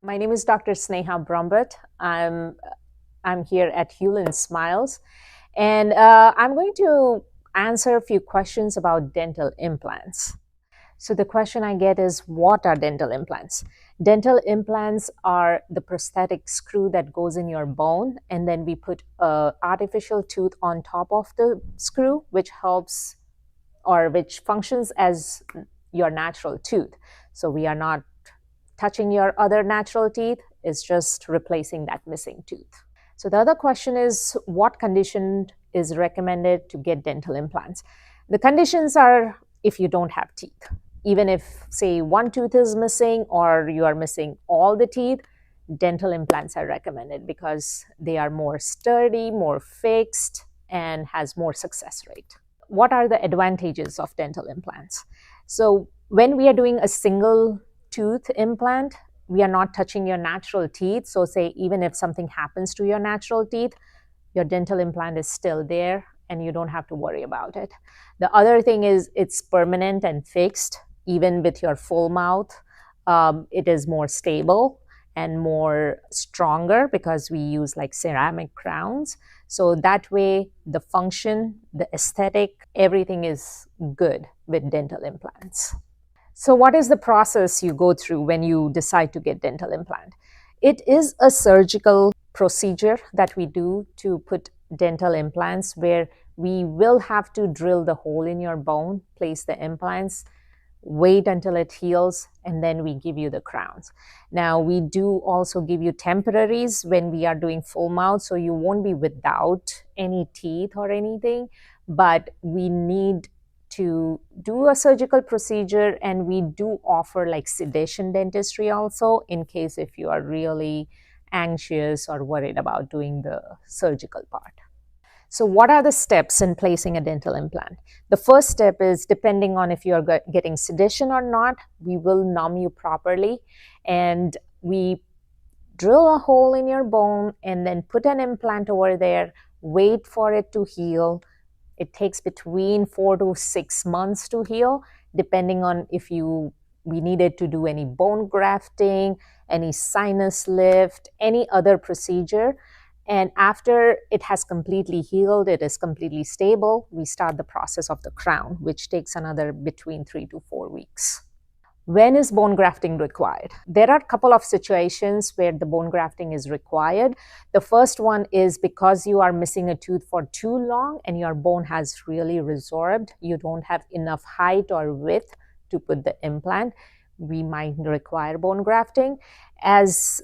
My name is Dr. Sneha Brumbat. I'm here at hulensmiles, and I'm going to answer a few questions about dental implants. So the question I get is, what are dental implants? Dental implants are the prosthetic screw that goes in your bone, and then we put an artificial tooth on top of the screw, which helps or which functions as your natural tooth. So we are not touching your other natural teeth, is just replacing that missing tooth. So the other question is, what condition is recommended to get dental implants? The conditions are if you don't have teeth. Even if, say, one tooth is missing or you are missing all the teeth, dental implants are recommended because they are more sturdy, more fixed, and has more success rate. What are the advantages of dental implants? So when we are doing a single tooth implant, we are not touching your natural teeth. So say even if something happens to your natural teeth, your dental implant is still there and you don't have to worry about it. The other thing is it's permanent and fixed. Even with your full mouth, it is more stable and more stronger because we use like ceramic crowns. So that way the function, the aesthetic, everything is good with dental implants. So what is the process you go through when you decide to get dental implant? It is a surgical procedure that we do to put dental implants where we will have to drill the hole in your bone, place the implants, wait until it heals, and then we give you the crowns. Now, we do also give you temporaries when we are doing full mouth, so you won't be without any teeth or anything, but we need to do a surgical procedure, and we do offer like sedation dentistry also in case if you are really anxious or worried about doing the surgical part. So what are the steps in placing a dental implant? The first step is, depending on if you are getting sedation or not, we will numb you properly, and we drill a hole in your bone and then put an implant over there, wait for it to heal. It takes between 4 to 6 months to heal, depending on if we needed to do any bone grafting, any sinus lift, any other procedure. And after it has completely healed, it is completely stable, we start the process of the crown, which takes another between 3 to 4 weeks. When is bone grafting required? There are a couple of situations where the bone grafting is required. The first one is because you are missing a tooth for too long and your bone has really resorbed. You don't have enough height or width to put the implant. We might require bone grafting. As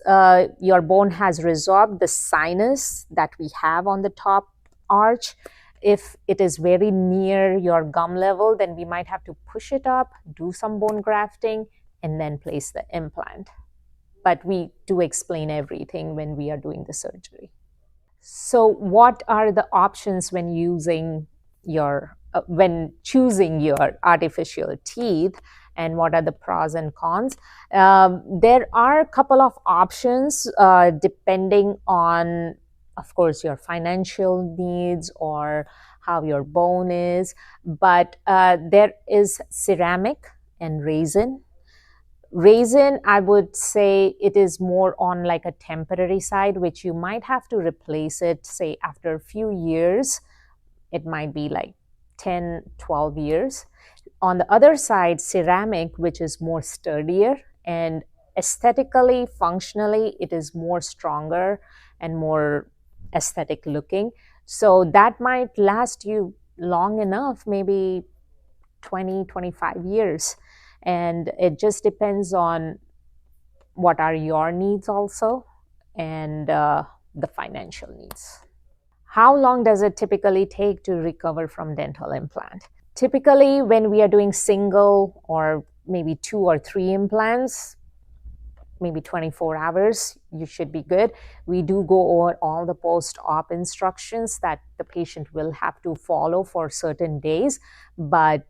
your bone has resorbed, the sinus that we have on the top arch, if it is very near your gum level, then we might have to push it up, do some bone grafting, and then place the implant. But we do explain everything when we are doing the surgery. So what are the options when choosing your artificial teeth, and what are the pros and cons? There are a couple of options depending on, of course, your financial needs or how your bone is, but there is ceramic and resin. Resin, I would say it is more on like a temporary side, which you might have to replace it, say, after a few years. It might be like 10, 12 years. On the other side, ceramic, which is more sturdier and aesthetically, functionally, it is more stronger and more aesthetic looking. So that might last you long enough, maybe 20, 25 years. And it just depends on what are your needs also, and the financial needs. How long does it typically take to recover from dental implant? Typically, when we are doing single or maybe 2 or 3 implants, maybe 24 hours, you should be good. We do go over all the post-op instructions that the patient will have to follow for certain days, but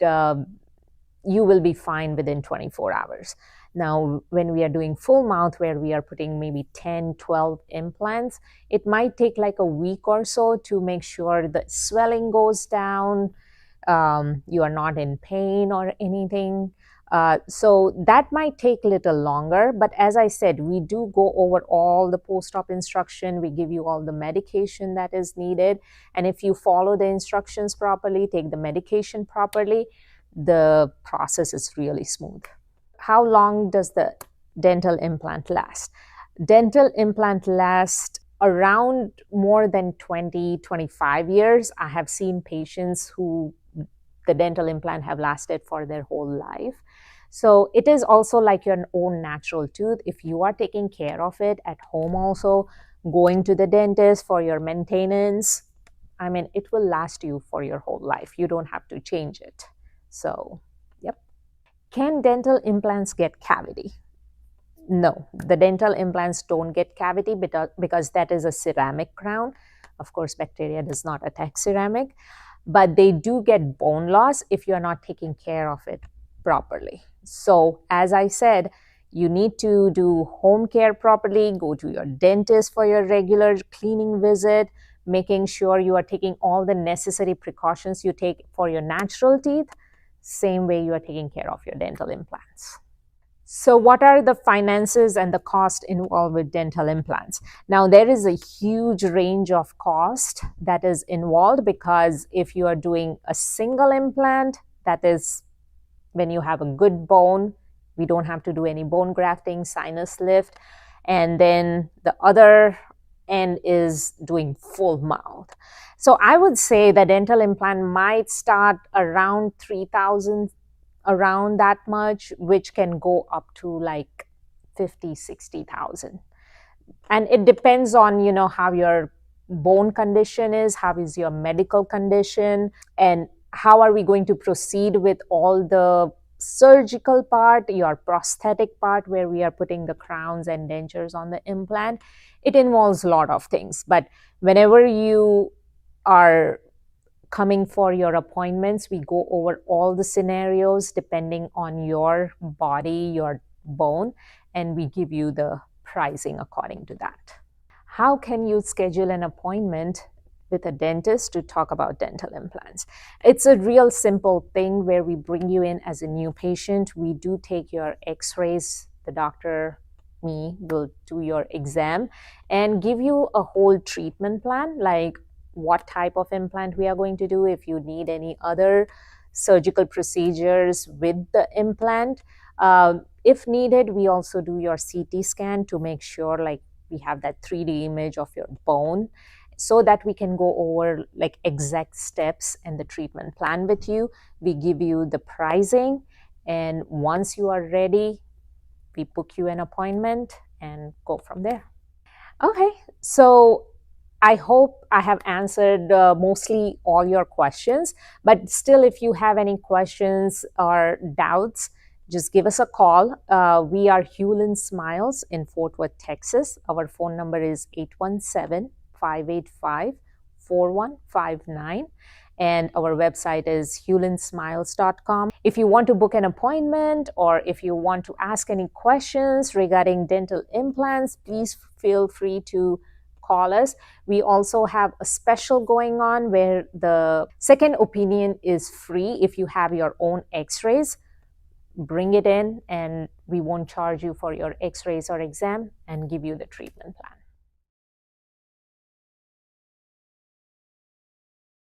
you will be fine within 24 hours. Now, when we are doing full mouth, where we are putting maybe 10, 12 implants, it might take like a week or so to make sure the swelling goes down, you are not in pain or anything. So that might take a little longer, but as I said, we do go over all the post-op instruction. We give you all the medication that is needed. And if you follow the instructions properly, take the medication properly, the process is really smooth. How long does the dental implant last? Dental implant lasts around more than 20-25 years. I have seen patients who the dental implant have lasted for their whole life. So it is also like your own natural tooth. If you are taking care of it at home, also going to the dentist for your maintenance, I mean, it will last you for your whole life. You don't have to change it. So, yep. Can dental implants get cavity? No, the dental implants don't get cavity because that is a ceramic crown. Of course, bacteria does not attack ceramic, but they do get bone loss if you're not taking care of it properly. So, as I said, you need to do home care properly, go to your dentist for your regular cleaning visit, making sure you are taking all the necessary precautions you take for your natural teeth, same way you are taking care of your dental implants. So, what are the finances and the cost involved with dental implants? Now, there is a huge range of cost that is involved because if you are doing a single implant, that is when you have a good bone, we don't have to do any bone grafting, sinus lift. And then the other end is doing full mouth. So, I would say the dental implant might start around 3,000, around that much, which can go up to like 50-60,000. And it depends on, how your bone condition is, how is your medical condition, and how are we going to proceed with all the surgical part, your prosthetic part, where we are putting the crowns and dentures on the implant. It involves a lot of things. But whenever you are coming for your appointments, we go over all the scenarios depending on your body, your bone, and we give you the pricing according to that. How can you schedule an appointment with a dentist to talk about dental implants? It's a real simple thing where we bring you in as a new patient. We do take your x-rays. The doctor, me, will do your exam and give you a whole treatment plan, like what type of implant we are going to do, if you need any other surgical procedures with the implant. If needed, we also do your CT scan to make sure like we have that 3D image of your bone so that we can go over like exact steps and the treatment plan with you. We give you the pricing, and once you are ready, we book you an appointment and go from there. Okay, so I hope I have answered mostly all your questions, but still, if you have any questions or doubts, just give us a call. We are hulensmiles in Fort Worth, Texas. Our phone number is 817-585-4159. And our website is hulensmiles.com. If you want to book an appointment or if you want to ask any questions regarding dental implants, please feel free to call us. We also have a special going on where the second opinion is free. If you have your own x-rays, bring it in and we won't charge you for your x-rays or exam and give you the treatment plan.